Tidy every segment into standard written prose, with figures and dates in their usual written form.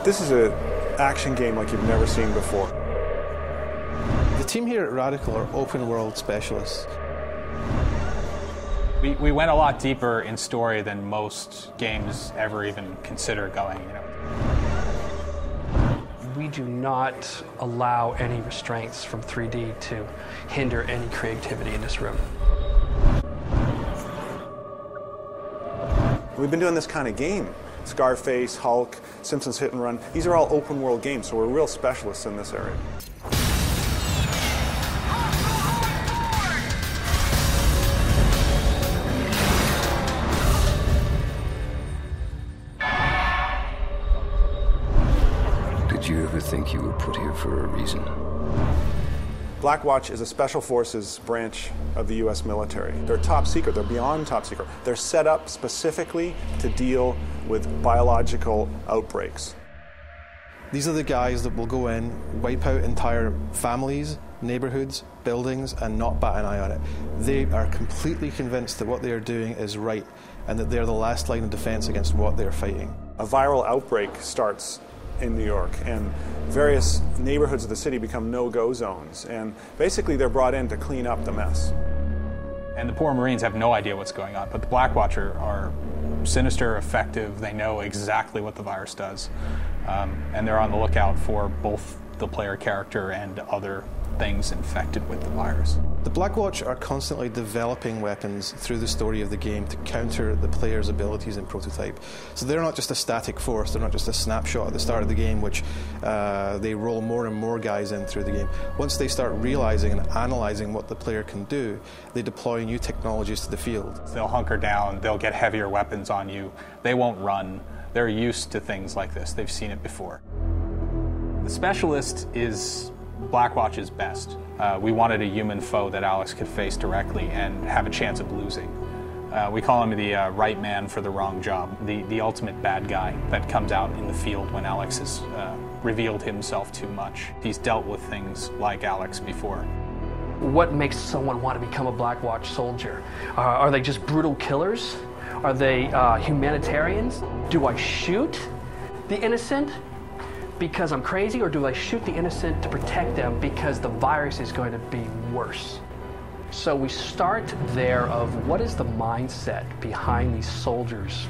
This is an action game like you've never seen before. The team here at Radical are open world specialists. We went a lot deeper in story than most games ever even consider going. We do not allow any restraints from 3D to hinder any creativity in this room. We've been doing this kind of game. Scarface, Hulk, Simpsons Hit and Run. These are all open world games, so we're real specialists in this area. Did you ever think you were put here for a reason? Blackwatch is a special forces branch of the U.S. military. They're top secret. They're beyond top secret. They're set up specifically to deal with biological outbreaks. These are the guys that will go in, wipe out entire families, neighborhoods, buildings, and not bat an eye on it. They are completely convinced that what they are doing is right and that they're the last line of defense against what they're fighting. A viral outbreak starts in New York, and various neighborhoods of the city become no-go zones, and basically they're brought in to clean up the mess. And the poor Marines have no idea what's going on, but the Blackwatch are sinister, effective. They know exactly what the virus does, and they're on the lookout for both the player character and other things infected with the virus. The Blackwatch are constantly developing weapons through the story of the game to counter the player's abilities in prototype. So they're not just a static force, they're not just a snapshot at the start of the game which they roll more and more guys in through the game. Once they start realizing and analyzing what the player can do, they deploy new technologies to the field. They'll hunker down, they'll get heavier weapons on you, they won't run. They're used to things like this, they've seen it before. The Specialist is Blackwatch's best. We wanted a human foe that Alex could face directly and have a chance of losing. We call him the right man for the wrong job, the ultimate bad guy that comes out in the field when Alex has revealed himself too much. He's dealt with things like Alex before. What makes someone want to become a Blackwatch soldier? Are they just brutal killers? Are they humanitarians? Do I shoot the innocent because I'm crazy, or do I shoot the innocent to protect them because the virus is going to be worse? So we start there of what is the mindset behind these soldiers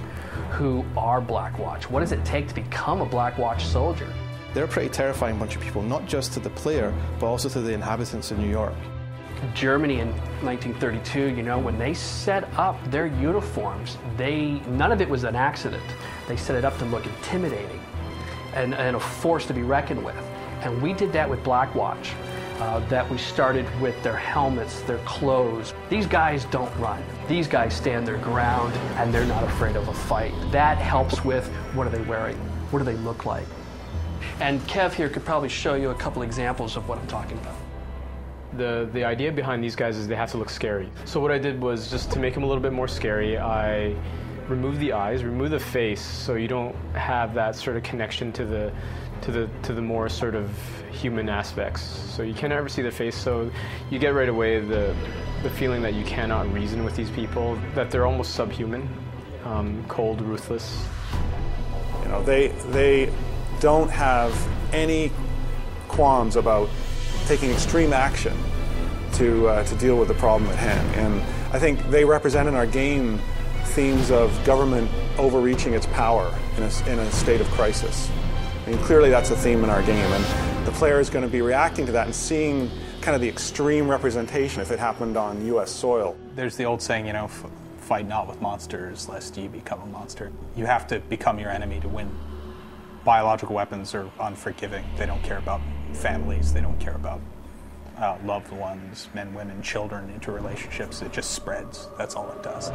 who are Blackwatch? What does it take to become a Blackwatch soldier? They're a pretty terrifying bunch of people, not just to the player, but also to the inhabitants of New York. Germany in 1932, you know, when they set up their uniforms, none of it was an accident. They set it up to look intimidating and a force to be reckoned with. And we did that with Blackwatch, that we started with their helmets, their clothes. These guys don't run. These guys stand their ground and they're not afraid of a fight. That helps with what are they wearing? What do they look like? And Kev here could probably show you a couple examples of what I'm talking about. The idea behind these guys is they have to look scary. So what I did was, just to make them a little bit more scary, I remove the eyes, remove the face, so you don't have that sort of connection to the more sort of human aspects. So you can't ever see their face, so you get right away the feeling that you cannot reason with these people, that they're almost subhuman, cold, ruthless. You know, they don't have any qualms about taking extreme action to deal with the problem at hand. And I think they represent in our game themes of government overreaching its power in a state of crisis. I mean, clearly that's a theme in our game, and the player is going to be reacting to that and seeing kind of the extreme representation if it happened on U.S. soil. There's the old saying, you know, fight not with monsters lest you become a monster. You have to become your enemy to win. Biological weapons are unforgiving. They don't care about families. They don't care about loved ones, men, women, children, interrelationships. It just spreads. That's all it does.